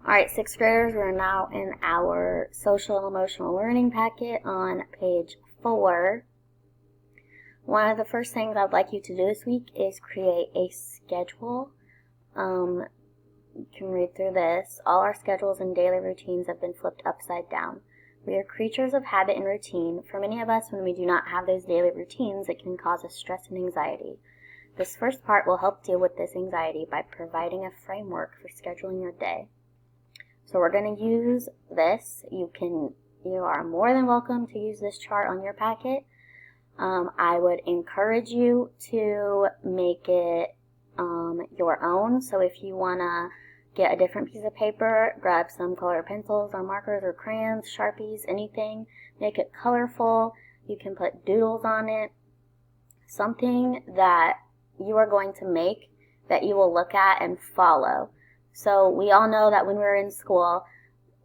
Alright, 6th graders, we're now in our social and emotional learning packet on page 4. One of the first things I'd like you to do this week is create a schedule. You can read through this. All our schedules and daily routines have been flipped upside down. We are creatures of habit and routine. For many of us, when we do not have those daily routines, it can cause us stress and anxiety. This first part will help deal with this anxiety by providing a framework for scheduling your day. So we're going to use this. You are more than welcome to use this chart on your packet. I would encourage you to make it your own. So if you want to get a different piece of paper, grab some colored pencils or markers or crayons, Sharpies, anything. Make it colorful. You can put doodles on it. Something that you are going to make that you will look at and follow. So we all know that when we were in school,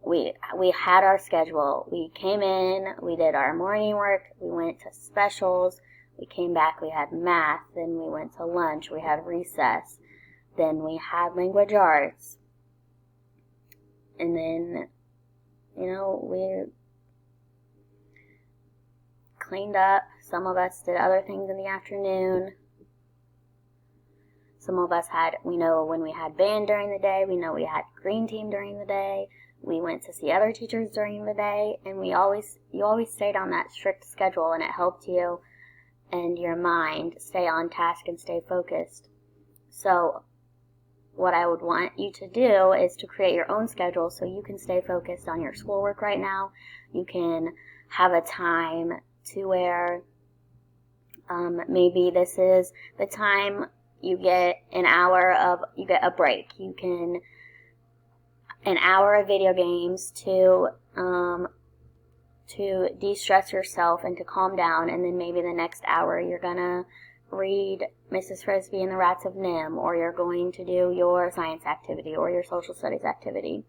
we had our schedule. We came in, we did our morning work, we went to specials, we came back, we had math, then we went to lunch, we had recess, then we had language arts, and then, we cleaned up. Some of us did other things in the afternoon. Some of us had, when we had band during the day, we know we had green team during the day. We went to see other teachers during the day, and you always stayed on that strict schedule, and it helped you and your mind stay on task and stay focused. So what I would want you to do is to create your own schedule so you can stay focused on your schoolwork right now. You can have a time to where maybe this is the time you get you get a break. You can, an hour of video games to de-stress yourself and to calm down, and then maybe the next hour you're gonna read Mrs. Frisbee and the Rats of Nim, or you're going to do your science activity or your social studies activity.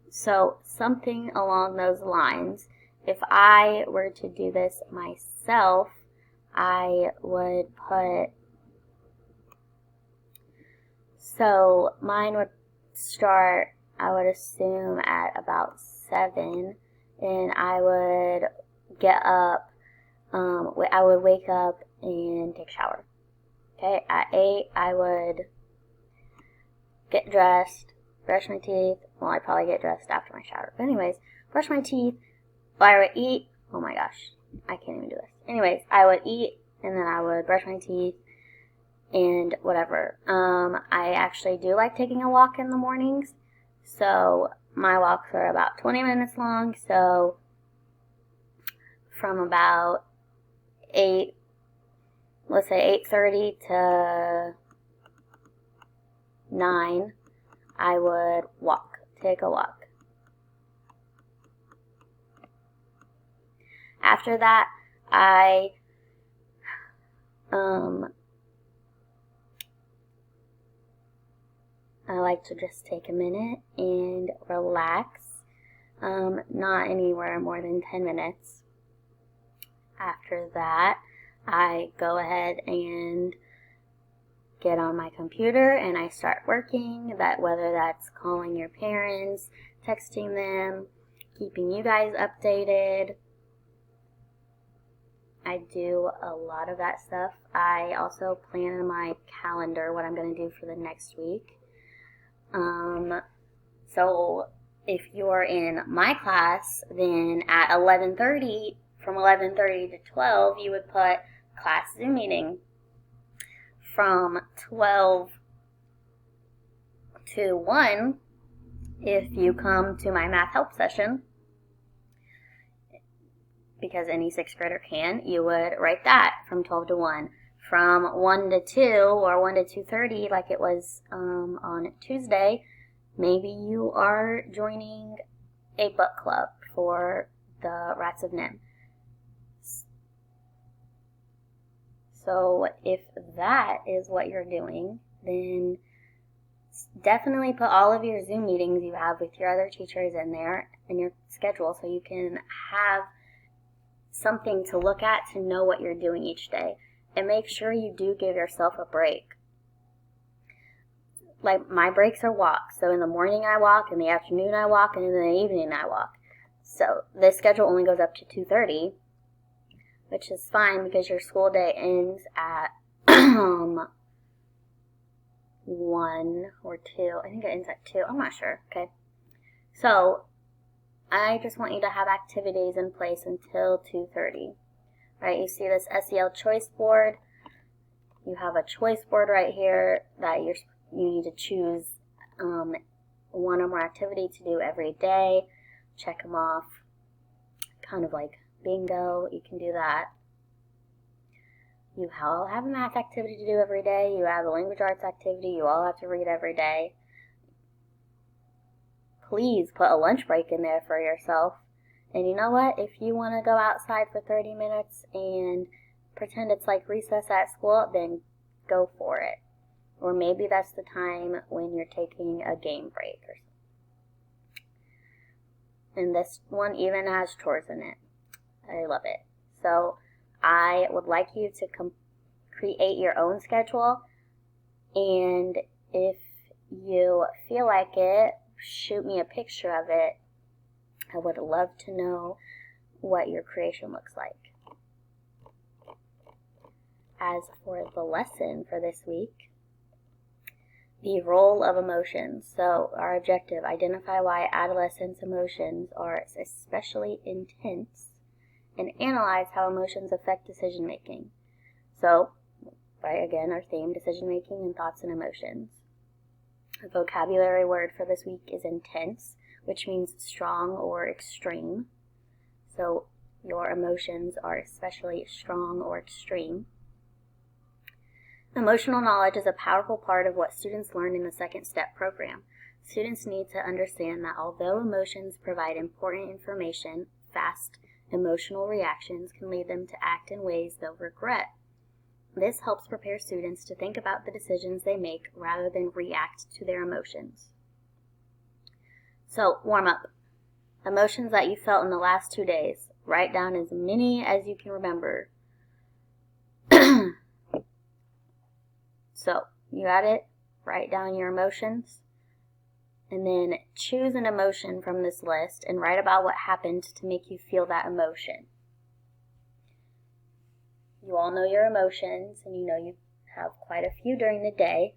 So something along those lines. If I were to do this myself, I would put, so mine would start, I would assume, at about 7, and I would get up, I would wake up and take a shower. Okay, at 8, I would get dressed, brush my teeth. Well, I'd probably get dressed after my shower. But anyways, brush my teeth. I would eat. Oh my gosh, I can't even do this. Anyways, I would eat, and then I would brush my teeth and whatever. I actually do like taking a walk in the mornings. So my walks are about 20 minutes long. So from about 8, let's say 8:30 to 9, I would take a walk. After that, I like to just take a minute and relax, not anywhere more than 10 minutes. After that, I go ahead and get on my computer and I start working, whether that's calling your parents, texting them, keeping you guys updated. I do a lot of that stuff. I also plan in my calendar what I'm going to do for the next week. So if you're in my class, then at 11:30, from 11:30 to 12, you would put class Zoom meeting. From 12 to 1, if you come to my math help session, because any 6th grader can, you would write that from 12 to 1. From 1 to 2 or 1 to 2:30, like it was on Tuesday, maybe you are joining a book club for the Rats of Nim. So if that is what you're doing, then definitely put all of your Zoom meetings you have with your other teachers in there in your schedule so you can have something to look at to know what you're doing each day. And make sure you do give yourself a break. like my breaks are walks. So in the morning I walk, in the afternoon I walk, and in the evening I walk. So this schedule only goes up to 2:30, which is fine because your school day ends at 1 or 2. I think it ends at 2. I'm not sure. Okay. So I just want you to have activities in place until 2:30. Right? You see this SEL choice board. You have a choice board right here that you need to choose one or more activity to do every day. Check them off. Kind of like bingo. You can do that. You all have a math activity to do every day. You have a language arts activity. You all have to read every day. Please put a lunch break in there for yourself. And you know what? If you want to go outside for 30 minutes and pretend it's like recess at school, then go for it. Or maybe that's the time when you're taking a game break or something. And this one even has chores in it. I love it. So I would like you to create your own schedule, and if you feel like it, shoot me a picture of it. I would love to know what your creation looks like. As for the lesson for this week, the role of emotions. So our objective, identify why adolescents' emotions are especially intense and analyze how emotions affect decision making. So, right, again, our theme, decision making and thoughts and emotions. The vocabulary word for this week is intense, which means strong or extreme. So your emotions are especially strong or extreme. Emotional knowledge is a powerful part of what students learn in the Second Step program. Students need to understand that although emotions provide important information, fast emotional reactions can lead them to act in ways they'll regret. This helps prepare students to think about the decisions they make rather than react to their emotions. So, warm up. Emotions that you felt in the last 2 days. Write down as many as you can remember. So, you got it? Write down your emotions. And then choose an emotion from this list and write about what happened to make you feel that emotion. You all know your emotions, and you know you have quite a few during the day.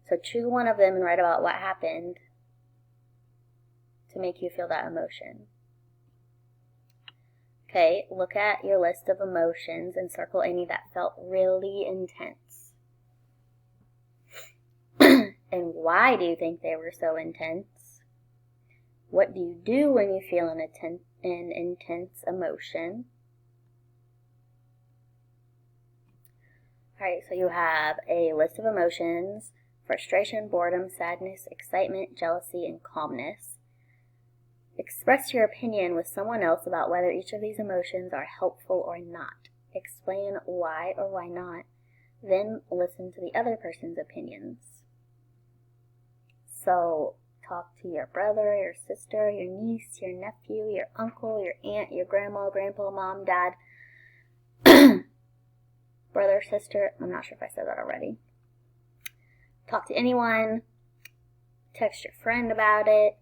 So choose one of them and write about what happened to make you feel that emotion. Okay, look at your list of emotions and circle any that felt really intense. And why do you think they were so intense? What do you do when you feel an intense emotion? Alright, so you have a list of emotions: frustration, boredom, sadness, excitement, jealousy, and calmness. Express your opinion with someone else about whether each of these emotions are helpful or not. Explain why or why not. Then listen to the other person's opinions. So, talk to your brother, your sister, your niece, your nephew, your uncle, your aunt, your grandma, grandpa, mom, dad, brother, sister. I'm not sure if I said that already. Talk to anyone. Text your friend about it.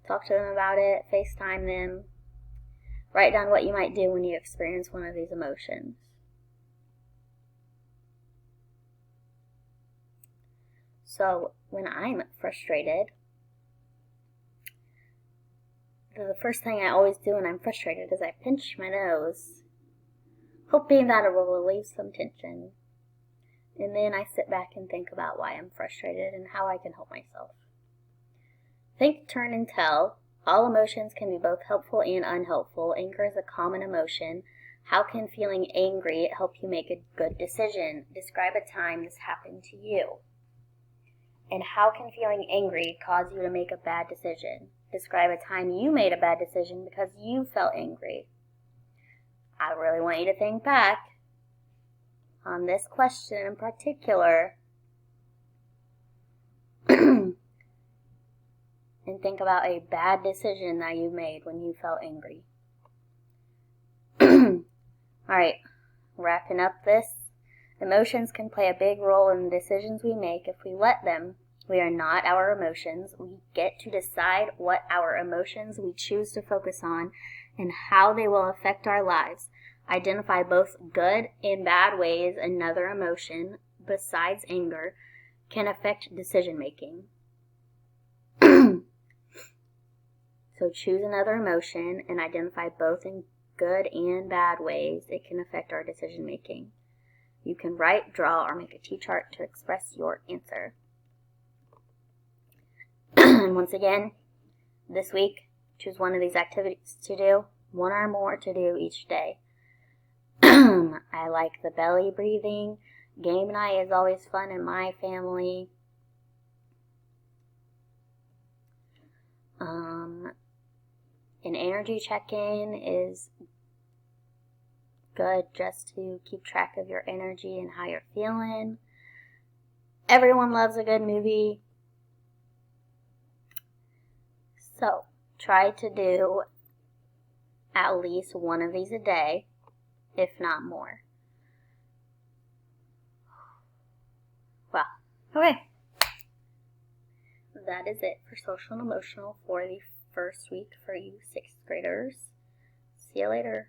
Talk to them about it. FaceTime them. Write down what you might do when you experience one of these emotions. So, when I'm frustrated, the first thing I always do when I'm frustrated is I pinch my nose, hoping that it will relieve some tension. And then I sit back and think about why I'm frustrated and how I can help myself. Think, turn, and tell. All emotions can be both helpful and unhelpful. Anger is a common emotion. How can feeling angry help you make a good decision? Describe a time this happened to you. And how can feeling angry cause you to make a bad decision? Describe a time you made a bad decision because you felt angry. I really want you to think back on this question in particular and think about a bad decision that you made when you felt angry. Alright, wrapping up this. Emotions can play a big role in the decisions we make if we let them. We are not our emotions. We get to decide what our emotions we choose to focus on and how they will affect our lives. Identify both good and bad ways another emotion, besides anger, can affect decision making. So choose another emotion and identify both in good and bad ways it can affect our decision making. You can write, draw, or make a T-chart to express your answer. And once again, this week, choose one of these activities to do, one or more to do each day. I like the belly breathing. Game night is always fun in my family. An energy check-in is good just to keep track of your energy and how you're feeling. Everyone loves a good movie. So, try to do at least one of these a day, if not more. Well, okay. That is it for social and emotional for the first week for you 6th graders. See you later.